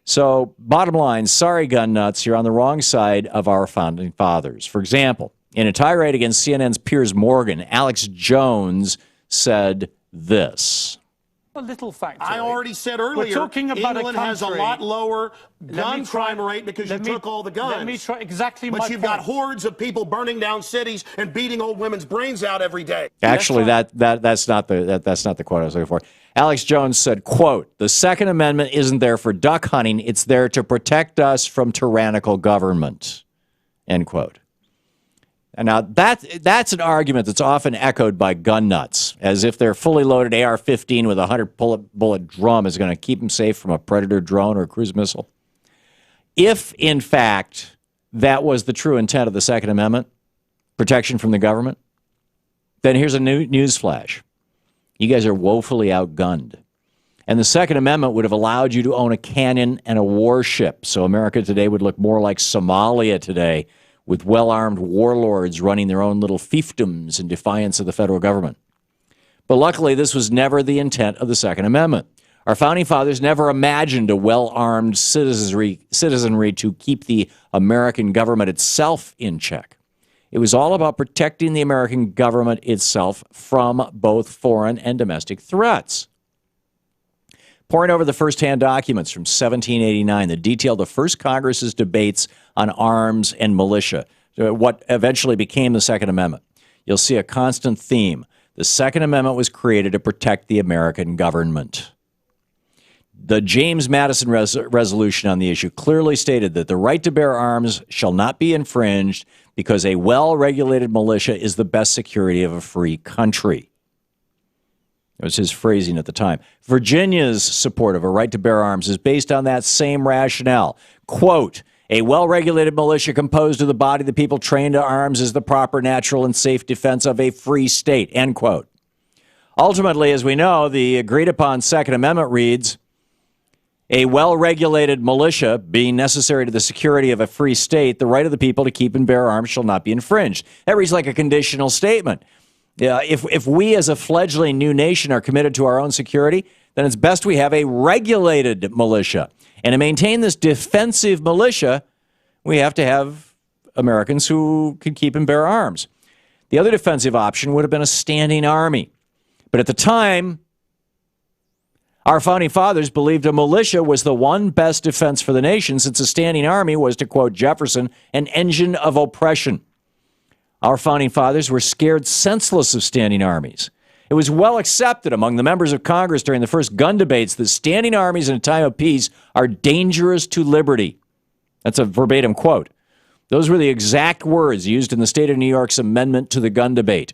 So, bottom line, sorry, gun nuts, you're on the wrong side of our founding fathers. For example, in a tirade against CNN's Piers Morgan, Alex Jones said this. A little factoid. I already said earlier, we're talking about England has a lot lower gun crime rate because you took all the guns. Let me try exactly but you've got hordes of people burning down cities and beating old women's brains out every day. Actually, that's not the quote I was looking for. Alex Jones said, quote, "The Second Amendment isn't there for duck hunting. It's there to protect us from tyrannical government," end quote. And now that's an argument that's often echoed by gun nuts, as if their fully loaded AR-15 with a 100-bullet drum is going to keep them safe from a Predator drone or a cruise missile. If, in fact, that was the true intent of the Second Amendment, protection from the government, then here's a news flash. You guys are woefully outgunned. And the Second Amendment would have allowed you to own a cannon and a warship, so America today would look more like Somalia today, with well-armed warlords running their own little fiefdoms in defiance of the federal government. But luckily, this was never the intent of the Second Amendment. Our founding fathers never imagined a well-armed citizenry to keep the American government itself in check. It was all about protecting the American government itself from both foreign and domestic threats. Poring over the first-hand documents from 1789 that detail the first Congress's debates on arms and militia, what eventually became the Second Amendment, you'll see a constant theme. The Second Amendment was created to protect the American government. The James Madison resolution on the issue clearly stated that the right to bear arms shall not be infringed because a well-regulated militia is the best security of a free country. It was his phrasing at the time. Virginia's support of a right to bear arms is based on that same rationale. Quote, "A well-regulated militia composed of the body of the people trained to arms is the proper, natural, and safe defense of a free state," end quote. Ultimately, as we know, the agreed-upon Second Amendment reads, "A well-regulated militia being necessary to the security of a free state, the right of the people to keep and bear arms shall not be infringed." That reads like a conditional statement. If we as a fledgling new nation are committed to our own security, then it's best we have a regulated militia. And to maintain this defensive militia, we have to have Americans who can keep and bear arms. The other defensive option would have been a standing army. But at the time, our founding fathers believed a militia was the one best defense for the nation, since a standing army was, to quote Jefferson, an engine of oppression. Our founding fathers were scared senseless of standing armies. It was well accepted among the members of Congress during the first gun debates that standing armies in a time of peace are dangerous to liberty. That's a verbatim quote. Those were the exact words used in the state of New York's amendment to the gun debate.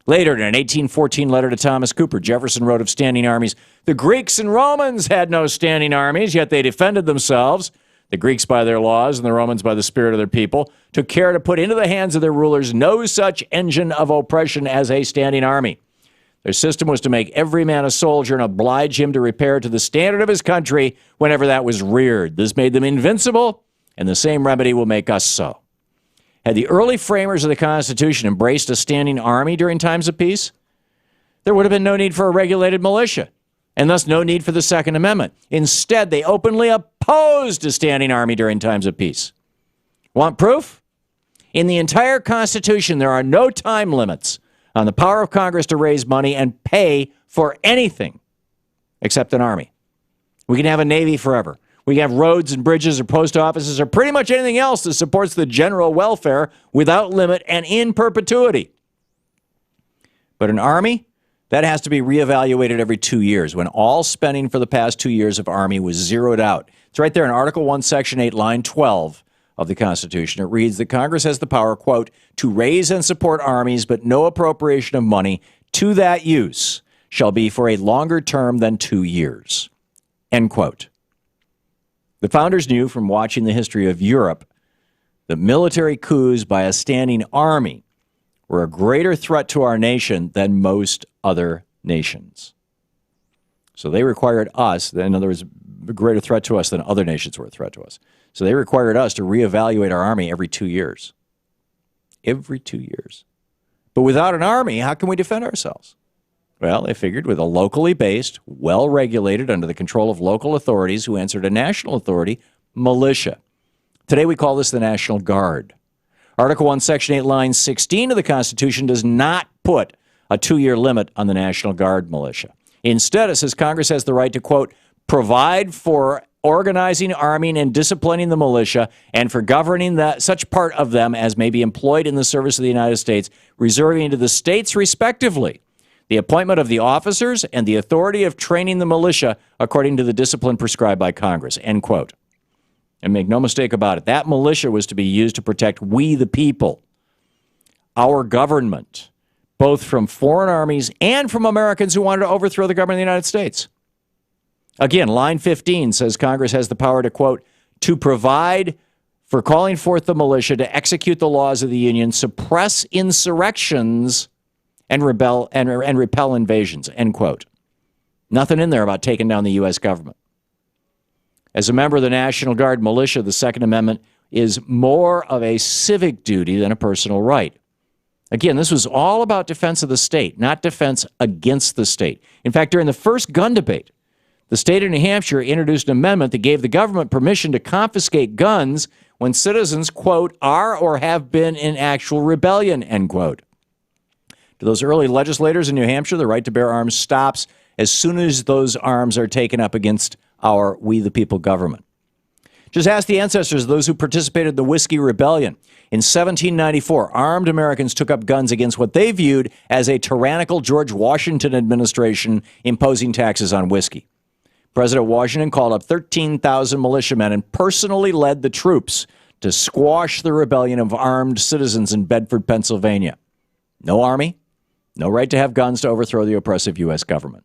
Later, in an 1814 letter to Thomas Cooper, Jefferson wrote of standing armies, "The Greeks and Romans had no standing armies, yet they defended themselves. The Greeks by their laws and the Romans by the spirit of their people took care to put into the hands of their rulers no such engine of oppression as a standing army. Their system was to make every man a soldier and oblige him to repair to the standard of his country whenever that was reared. This made them invincible, and the same remedy will make us so." Had the early framers of the Constitution embraced a standing army during times of peace, there would have been no need for a regulated militia, and thus no need for the Second Amendment. Instead, they openly opposed a standing army during times of peace. Want proof? In the entire Constitution, there are no time limits on the power of Congress to raise money and pay for anything except an army. We can have a Navy forever. We can have roads and bridges or post offices or pretty much anything else that supports the general welfare without limit and in perpetuity. But an army, that has to be reevaluated every 2 years, when all spending for the past 2 years of Army was zeroed out. It's right there in Article 1, Section 8, line 12 of the Constitution. It reads that Congress has the power, quote, "to raise and support armies, but no appropriation of money to that use shall be for a longer term than 2 years," end quote. The founders knew from watching the history of Europe that military coups by a standing army were a greater threat to our nation than most other nations. So they required us, in other words, a greater threat to us than other nations were a threat to us. So they required us to reevaluate our army every 2 years. Every 2 years. But without an army, how can we defend ourselves? Well, they figured with a locally based, well-regulated, under the control of local authorities who answer to national authority, militia. Today we call this the National Guard. Article 1, Section 8, Line 16 of the Constitution does not put a 2-year limit on the National Guard militia. Instead, it says Congress has the right to, quote, provide for organizing, arming, and disciplining the militia, and for governing such part of them as may be employed in the service of the United States, reserving to the states respectively the appointment of the officers and the authority of training the militia according to the discipline prescribed by Congress, end quote. And make no mistake about it, that militia was to be used to protect we the people, our government, both from foreign armies and from Americans who wanted to overthrow the government of the United States. Again, line 15 says Congress has the power to, quote, to provide for calling forth the militia to execute the laws of the Union, suppress insurrections, and repel invasions, end quote. Nothing in there about taking down the U.S. government. As a member of the National Guard militia, the Second Amendment is more of a civic duty than a personal right. Again, this was all about defense of the state, not defense against the state. In fact, during the first gun debate, the state of New Hampshire introduced an amendment that gave the government permission to confiscate guns when citizens, quote, are or have been in actual rebellion, end quote. To those early legislators in New Hampshire, the right to bear arms stops as soon as those arms are taken up against our we the people government. Just ask the ancestors of those who participated in the Whiskey Rebellion. In 1794, armed Americans took up guns against what they viewed as a tyrannical George Washington administration imposing taxes on whiskey. President Washington called up 13,000 militiamen and personally led the troops to squash the rebellion of armed citizens in Bedford, Pennsylvania. No army, no right to have guns to overthrow the oppressive U.S. government.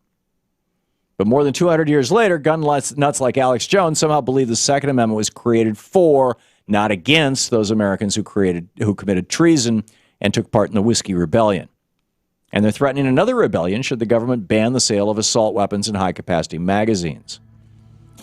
But more than 200 years later, gun nuts like Alex Jones somehow believe the Second Amendment was created for, not against, those Americans who committed treason and took part in the Whiskey Rebellion. And they're threatening another rebellion should the government ban the sale of assault weapons and high-capacity magazines.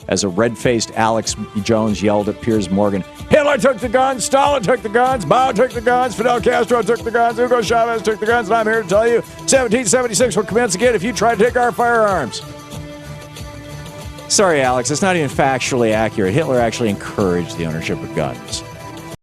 As a red-faced Alex Jones yelled at Piers Morgan, Hitler took the guns, Stalin took the guns, Mao took the guns, Fidel Castro took the guns, Hugo Chavez took the guns, and I'm here to tell you 1776 will commence again if you try to take our firearms. Sorry, Alex, it's not even factually accurate. Hitler actually encouraged the ownership of guns.